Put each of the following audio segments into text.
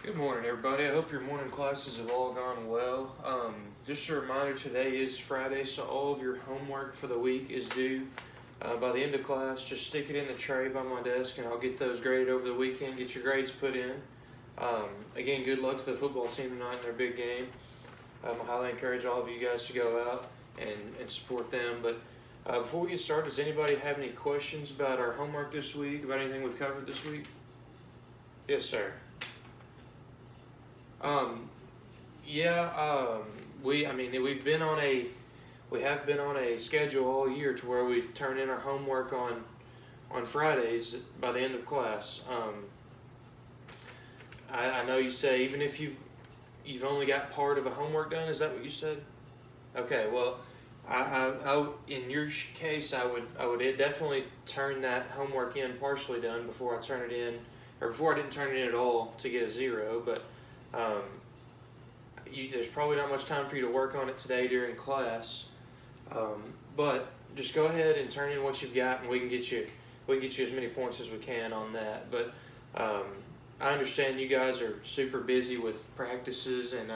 Good morning, everybody. I hope your morning classes have all gone well. Just a reminder, today is Friday, so all of your homework for the week is due by the end of class. Just stick it in the tray by my desk, and I'll get those graded over the weekend. Get your grades put in. Again, good luck to the football team tonight in their big game. I highly encourage all of you guys to go out and support them. But before we get started, does anybody have any questions about our homework this week, about anything we've covered this week? Yes, sir. Um, yeah, we have been on a schedule all year to where we turn in our homework on Fridays by the end of class. I know you say even if you've only got part of a homework done. Is that what you said? Okay, well, in your case, I would definitely turn that homework in partially done before I turn it in, or before I didn't turn it in at all to get a zero. But um, there's probably not much time for you to work on it today during class. But just go ahead and turn in what you've got, and we can get you as many points as we can on that. But I understand you guys are super busy with practices and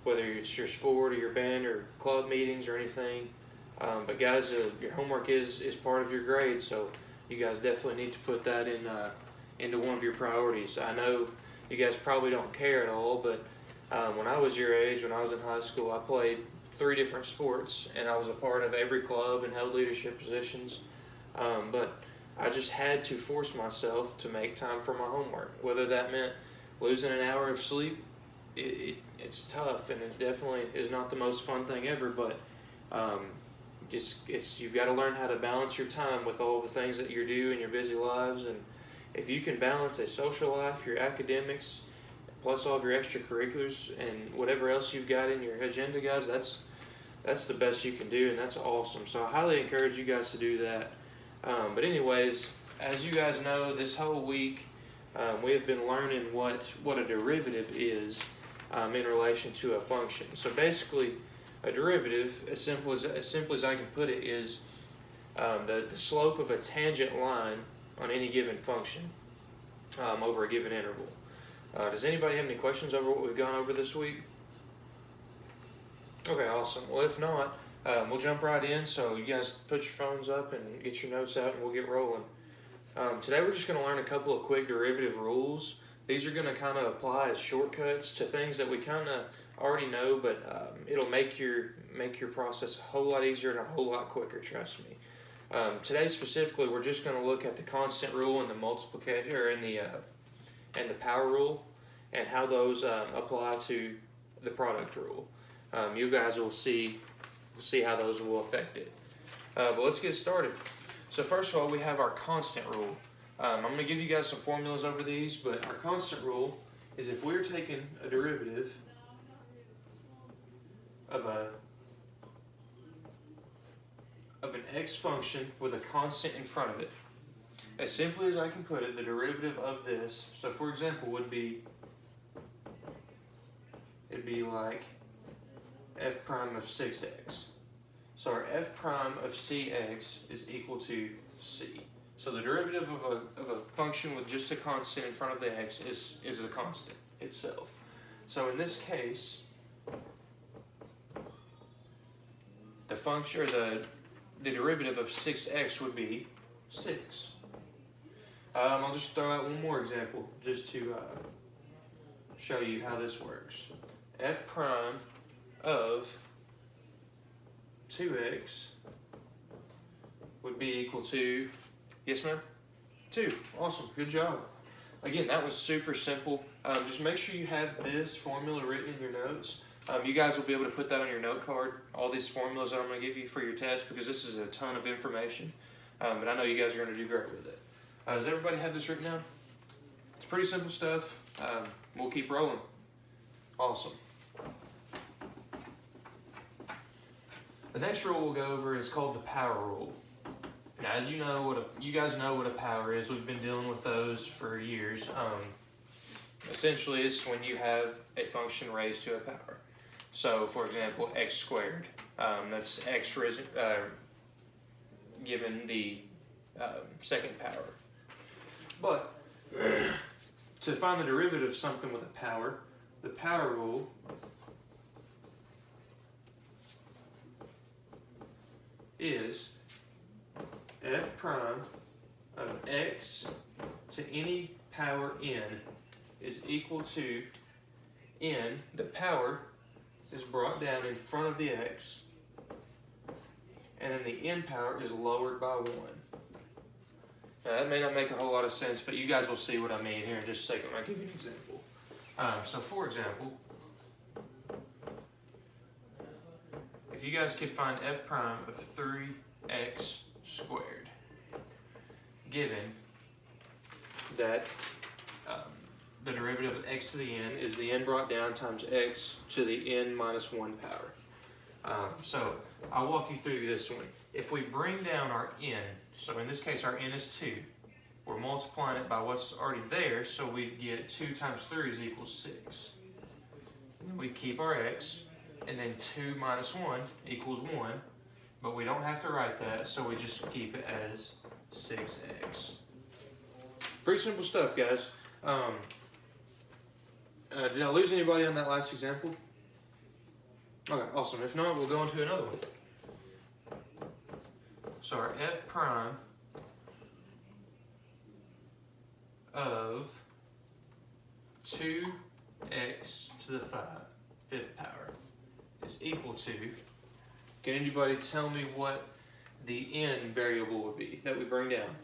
whether it's your sport or your band or club meetings or anything. But guys, your homework is part of your grade, so you guys definitely need to put that into one of your priorities. I know you guys probably don't care at all, but when I was your age, when I was in high school, I played 3 different sports, and I was a part of every club and held leadership positions. But I just had to force myself to make time for my homework, whether that meant losing an hour of sleep. It's tough, and it definitely is not the most fun thing ever, but you've got to learn how to balance your time with all the things that you do in your busy lives. And if you can balance a social life, your academics, plus all of your extracurriculars and whatever else you've got in your agenda, guys, that's the best you can do, and that's awesome. So I highly encourage you guys to do that. But anyways, as you guys know, this whole week we have been learning what a derivative is in relation to a function. So basically, a derivative, as simply as I can put it, is the slope of a tangent line on any given function over a given interval. Does anybody have any questions over what we've gone over this week? Okay, awesome. Well, if not, we'll jump right in. So you guys put your phones up and get your notes out, and we'll get rolling. Today we're just going to learn a couple of quick derivative rules. These are going to kind of apply as shortcuts to things that we kind of already know, but it'll make your process a whole lot easier and a whole lot quicker. Trust me. Today specifically, we're just going to look at the constant rule and the multiplication, or and the power rule, and how those apply to the product rule. You guys will see how those will affect it. But let's get started. So first of all, we have our constant rule. I'm going to give you guys some formulas over these, but our constant rule is if we're taking a derivative of an x function with a constant in front of it. As simply as I can put it, the derivative of this, so for example, it'd be like f prime of 6x. So our f prime of cx is equal to c. So the derivative of a function with just a constant in front of the x is a constant itself. So in this case, the function, or the derivative of 6x would be 6. I'll just throw out one more example just to show you how this works. F prime of 2x would be equal to, yes ma'am? 2. Awesome, good job. Again, that was super simple. Just make sure you have this formula written in your notes. You guys will be able to put that on your note card, all these formulas that I'm going to give you for your test, because this is a ton of information. But I know you guys are going to do great with it. Does everybody have this written down? It's pretty simple stuff. We'll keep rolling. Awesome. The next rule we'll go over is called the power rule. Now, as you know, you guys know what a power is. We've been dealing with those for years. Essentially, it's when you have a function raised to a power. So, for example, x squared. That's x given the second power. But to find the derivative of something with a power, the power rule is f prime of x to any power n is equal to n, the power is brought down in front of the x, and then the n power is lowered by 1. Now that may not make a whole lot of sense, but you guys will see what I mean here in just a second when I give you an example. So for example, if you guys could find f prime of 3x squared, given that the derivative of x to the n is the n brought down times x to the n minus 1 power. So I'll walk you through this one. If we bring down our n, so in this case our n is 2, we're multiplying it by what's already there, so we get 2 times 3 is equal to 6. And then we keep our x, and then 2 minus 1 equals 1, but we don't have to write that, so we just keep it as 6x. Pretty simple stuff, guys. Did I lose anybody on that last example? Okay, awesome. If not, we'll go on to another one. So our f prime of 2x to the 5th power is equal to, can anybody tell me what the n variable would be that we bring down?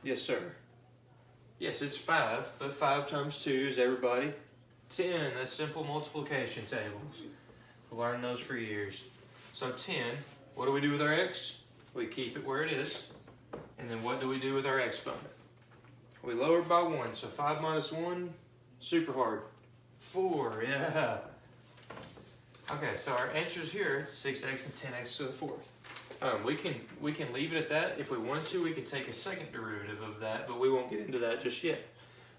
Yes, sir. Yes, it's 5, but 5 times 2 is everybody 10. That's simple multiplication tables. We've learned those for years. So 10, what do we do with our x? We keep it where it is. And then what do we do with our exponent? We lower it by 1, so 5 minus 1, super hard. 4, yeah. Okay, so our answers here, 6x and 10x to the 4th. We can leave it at that. If we wanted to, we could take a second derivative of that, but we won't get into that just yet.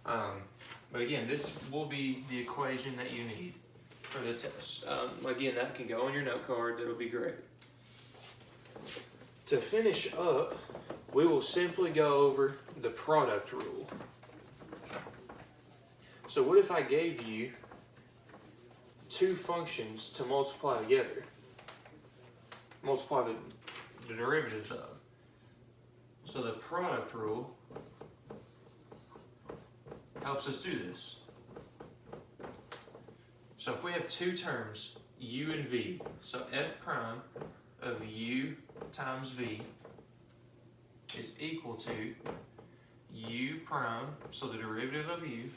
But again, this will be the equation that you need for the test. Again, that can go on your note card. That'll be great. To finish up, we will simply go over the product rule. So what if I gave you two functions to multiply together? Multiply the derivatives of. So the product rule helps us do this. So if we have two terms, u and v, so f prime of u times v is equal to u prime, so the derivative of u,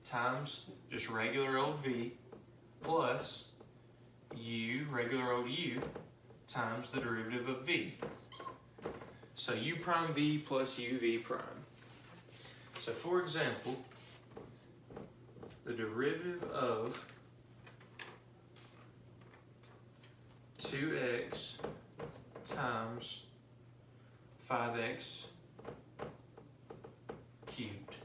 times just regular old v, plus u, regular old u, times the derivative of v. So u prime v plus u v prime. So for example, the derivative of 2x times 5x cubed.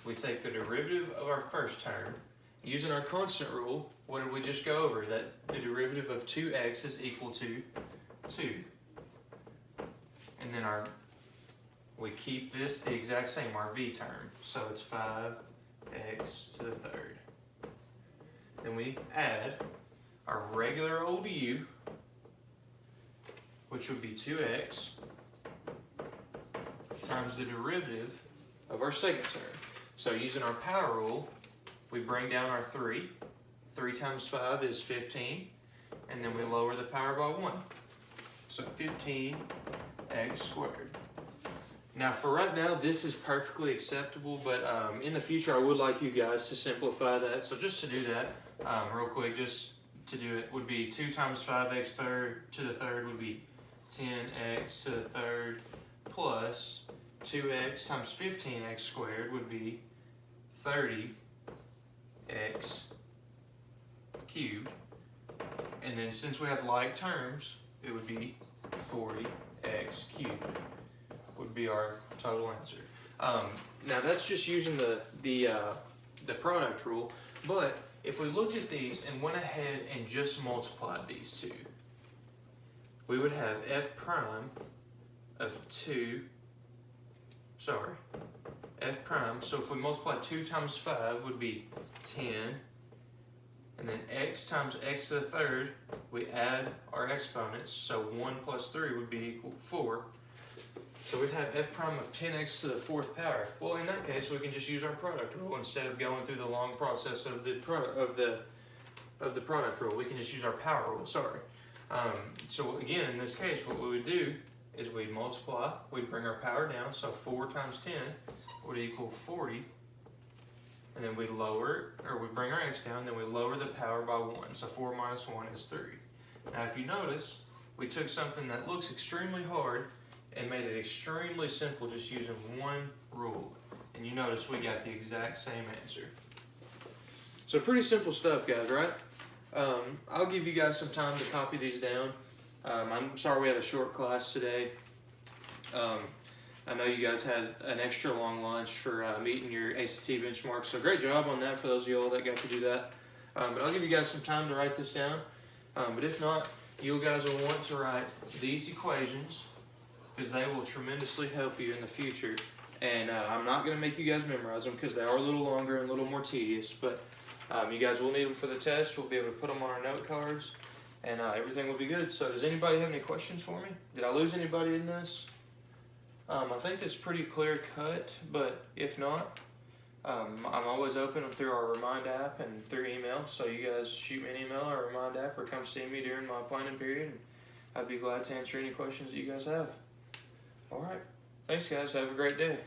We take the derivative of our first term. Using our constant rule, what did we just go over? That the derivative of 2x is equal to 2. And then we keep this the exact same, our v term. So it's 5x to the third. Then we add our regular old u, which would be 2x, times the derivative of our second term. So using our power rule, we bring down our 3. 3 times 5 is 15, and then we lower the power by 1. So 15x squared. Now for right now, this is perfectly acceptable, but in the future I would like you guys to simplify that. So just to do that, real quick, just to do it, would be 2 times 5x to the third would be 10x to the third, plus 2x times 15x squared would be 30x cubed. And then since we have like terms, it would be 40x cubed would be our total answer. Now that's just using the product rule, but if we looked at these and went ahead and just multiplied these two, we would have f prime of f prime. So if we multiply 2 times 5 would be 10. And then x times x to the third, we add our exponents. So 1 plus 3 would be equal to 4. So we'd have f prime of 10x to the 4th power. Well, in that case, we can just use our product rule instead of going through the long process of the product rule. We can just use our power rule. Sorry. So again, in this case, what we would do is we'd multiply. We'd bring our power down. So 4 times 10 would equal 40. And then we lower, or we bring our x down. Then we lower the power by 1. So 4 minus 1 is 3. Now, if you notice, we took something that looks extremely hard and made it extremely simple just using one rule. And you notice we got the exact same answer. So pretty simple stuff, guys, right? I'll give you guys some time to copy these down. I'm sorry we had a short class today. I know you guys had an extra long lunch for meeting your ACT benchmark, so great job on that for those of y'all that got to do that. But I'll give you guys some time to write this down. But if not, you guys will want to write these equations because they will tremendously help you in the future. And I'm not going to make you guys memorize them because they are a little longer and a little more tedious, but you guys will need them for the test. We'll be able to put them on our note cards, and everything will be good. So does anybody have any questions for me? Did I lose anybody in this? I think it's pretty clear cut, but if not, I'm always open through our Remind app and through email. So you guys shoot me an email or a Remind app or come see me during my planning period, and I'd be glad to answer any questions that you guys have. All right. Thanks, guys. Have a great day.